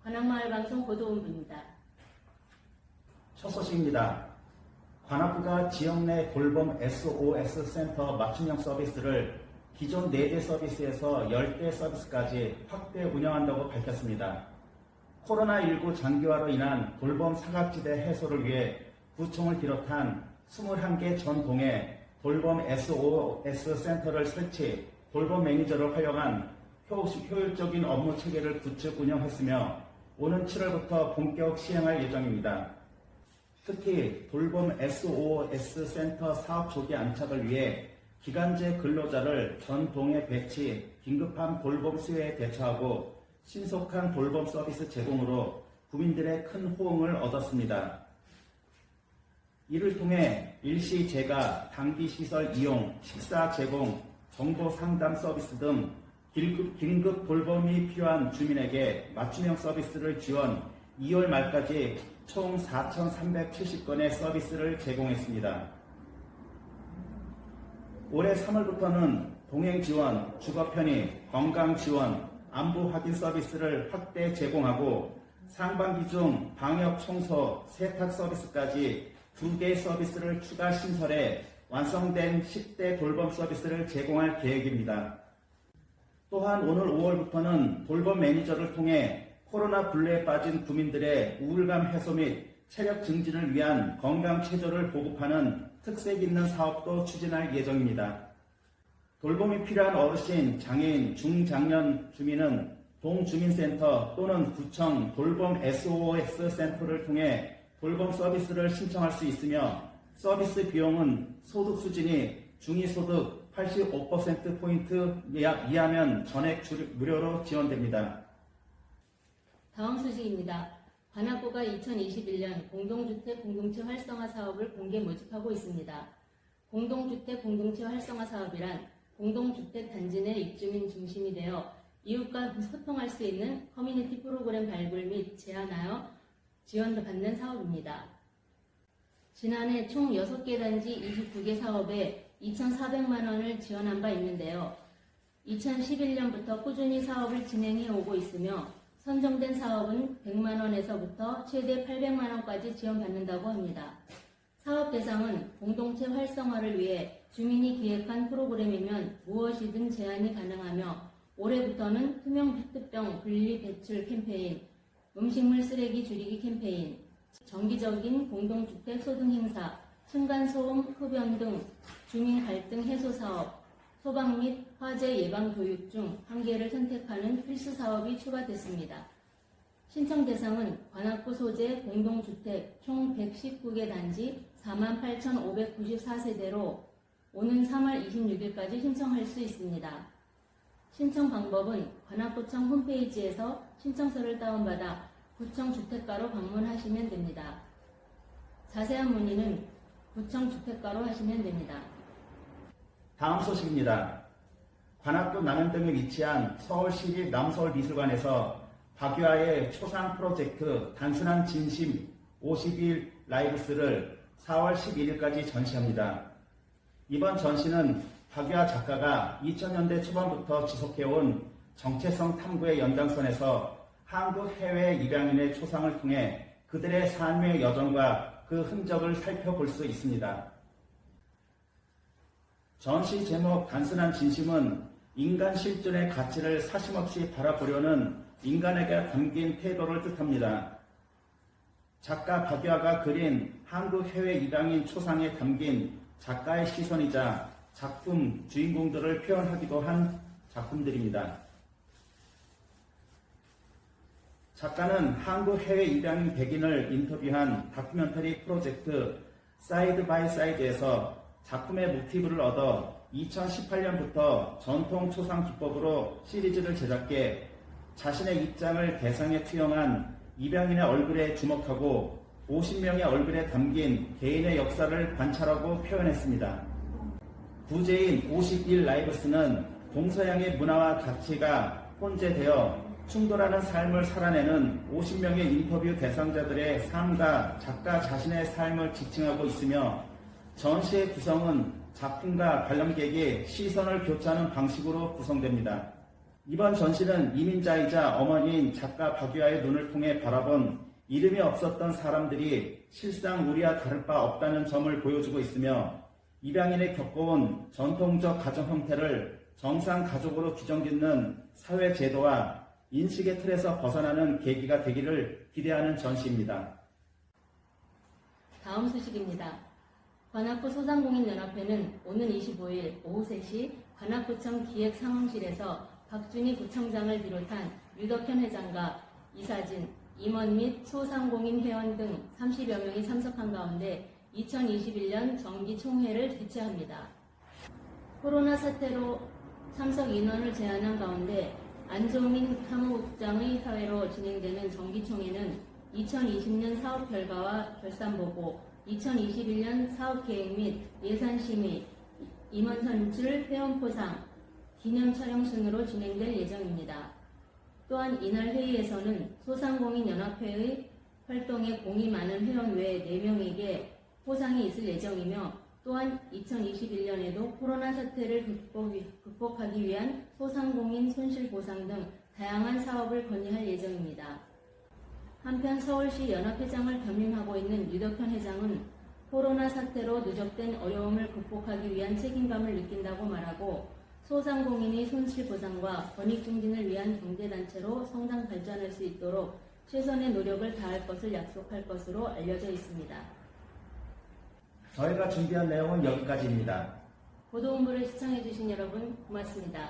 관악마을방송 보도본부입니다. 첫 소식입니다. 관악구가 지역 내 돌봄 SOS 센터 맞춤형 서비스를 기존 4대 서비스에서 10대 서비스까지 확대 운영한다고 밝혔습니다. 코로나19 장기화로 인한 돌봄 사각지대 해소를 위해 구청을 비롯한 21개 전 동에 돌봄 SOS 센터를 설치, 돌봄 매니저를 활용한 효율적인 업무 체계를 구축 운영했으며 오는 7월부터 본격 시행할 예정입니다. 특히 돌봄 SOS 센터 사업 조기 안착을 위해 기간제 근로자를 전 동에 배치, 긴급한 돌봄 수요에 대처하고 신속한 돌봄 서비스 제공으로 구민들의 큰 호응을 얻었습니다. 이를 통해 일시 재가, 단기 시설 이용, 식사 제공, 정보 상담 서비스 등 긴급 돌봄이 필요한 주민에게 맞춤형 서비스를 지원 2월 말까지 총 4,370건의 서비스를 제공했습니다. 올해 3월부터는 동행 지원, 주거 편의, 건강 지원, 안부 확인 서비스를 확대 제공하고 상반기 중 방역 청소, 세탁 서비스까지 2개의 서비스를 추가 신설해 완성된 10대 돌봄 서비스를 제공할 계획입니다. 또한 오늘 5월부터는 돌봄 매니저를 통해 코로나 굴레에 빠진 구민들의 우울감 해소 및 체력 증진을 위한 건강 체조를 보급하는 특색 있는 사업도 추진할 예정입니다. 돌봄이 필요한 어르신, 장애인, 중장년 주민은 동주민센터 또는 구청 돌봄 SOS 센터를 통해 돌봄 서비스를 신청할 수 있으며 서비스 비용은 소득 수준이 중위소득 85%포인트 이하면 전액 무료로 지원됩니다. 다음 소식입니다. 관악구가 2021년 공동주택 공동체 활성화 사업을 공개 모집하고 있습니다. 공동주택 공동체 활성화 사업이란 공동주택 단지 내 입주민 중심이 되어 이웃과 소통할 수 있는 커뮤니티 프로그램 발굴 및 제안하여 지원도 받는 사업입니다. 지난해 총 6개 단지 29개 사업에 2,400만 원을 지원한 바 있는데요. 2011년부터 꾸준히 사업을 진행해 오고 있으며 선정된 사업은 100만 원에서부터 최대 800만 원까지 지원받는다고 합니다. 사업 대상은 공동체 활성화를 위해 주민이 기획한 프로그램이면 무엇이든 제한이 가능하며 올해부터는 투명 페트병 분리 배출 캠페인, 음식물 쓰레기 줄이기 캠페인, 정기적인 공동주택 소등 행사, 층간소음, 흡연 등 주민 갈등 해소 사업, 소방 및 화재 예방 교육 중 한 개를 선택하는 필수 사업이 추가됐습니다. 신청 대상은 관악구 소재 공동주택 총 119개 단지 48,594세대로 오는 3월 26일까지 신청할 수 있습니다. 신청 방법은 관악구청 홈페이지에서 신청서를 다운받아 구청 주택가로 방문하시면 됩니다. 자세한 문의는 구청 주택가로 하시면 됩니다. 다음 소식입니다. 관악구 남현동에 위치한 서울시립 남서울미술관에서 박유아의 초상 프로젝트 단순한 진심 50일 라이브스를 4월 11일까지 전시합니다. 이번 전시는 박유아 작가가 2000년대 초반부터 지속해온 정체성 탐구의 연장선에서 한국 해외 입양인의 초상을 통해 그들의 삶의 여정과 그 흔적을 살펴볼 수 있습니다. 전시 제목 단순한 진심은 인간 실존의 가치를 사심없이 바라보려는 인간에게 담긴 태도를 뜻합니다. 작가 박유아가 그린 한국 해외 입양인 초상에 담긴 작가의 시선이자 작품 주인공들을 표현하기도 한 작품들입니다. 작가는 한국 해외 입양인 백인을 인터뷰한 다큐멘터리 프로젝트 사이드 바이 사이드에서 작품의 모티브를 얻어 2018년부터 전통 초상 기법으로 시리즈를 제작해 자신의 입장을 대상에 투영한 입양인의 얼굴에 주목하고 50명의 얼굴에 담긴 개인의 역사를 관찰하고 표현했습니다. 부제인 51 라이브스는 동서양의 문화와 가치가 혼재되어 충돌하는 삶을 살아내는 50명의 인터뷰 대상자들의 삶과 작가 자신의 삶을 지칭하고 있으며 전시의 구성은 작품과 관람객이 시선을 교차하는 방식으로 구성됩니다. 이번 전시는 이민자이자 어머니인 작가 박유아의 눈을 통해 바라본 이름이 없었던 사람들이 실상 우리와 다를 바 없다는 점을 보여주고 있으며 입양인이 겪어온 전통적 가정 형태를 정상 가족으로 규정짓는 사회 제도와 인식의 틀에서 벗어나는 계기가 되기를 기대하는 전시입니다. 다음 소식입니다. 관악구 소상공인연합회는 오는 25일 오후 3시 관악구청 기획상황실에서 박준희 구청장을 비롯한 유덕현 회장과 이사진, 임원 및 소상공인 회원 등 30여 명이 참석한 가운데 2021년 정기총회를 개최합니다. 코로나 사태로 참석 인원을 제한한 가운데 안종민 사무국장의 사회로 진행되는 정기총회는 2020년 사업 결과와 결산보고, 2021년 사업계획 및 예산심의, 임원 선출, 회원 포상, 기념 촬영 순으로 진행될 예정입니다. 또한 이날 회의에서는 소상공인연합회의 활동에 공이 많은 회원 외 4명에게 포상이 있을 예정이며, 또한 2021년에도 코로나 사태를 극복하기 위한 소상공인 손실보상 등 다양한 사업을 건의할 예정입니다. 한편 서울시 연합회장을 겸임하고 있는 유덕현 회장은 코로나 사태로 누적된 어려움을 극복하기 위한 책임감을 느낀다고 말하고, 소상공인이 손실보상과 권익증진을 위한 경제단체로 성장 발전할 수 있도록 최선의 노력을 다할 것을 약속할 것으로 알려져 있습니다. 저희가 준비한 내용은 여기까지입니다. 보도본부를 시청해주신 여러분 고맙습니다.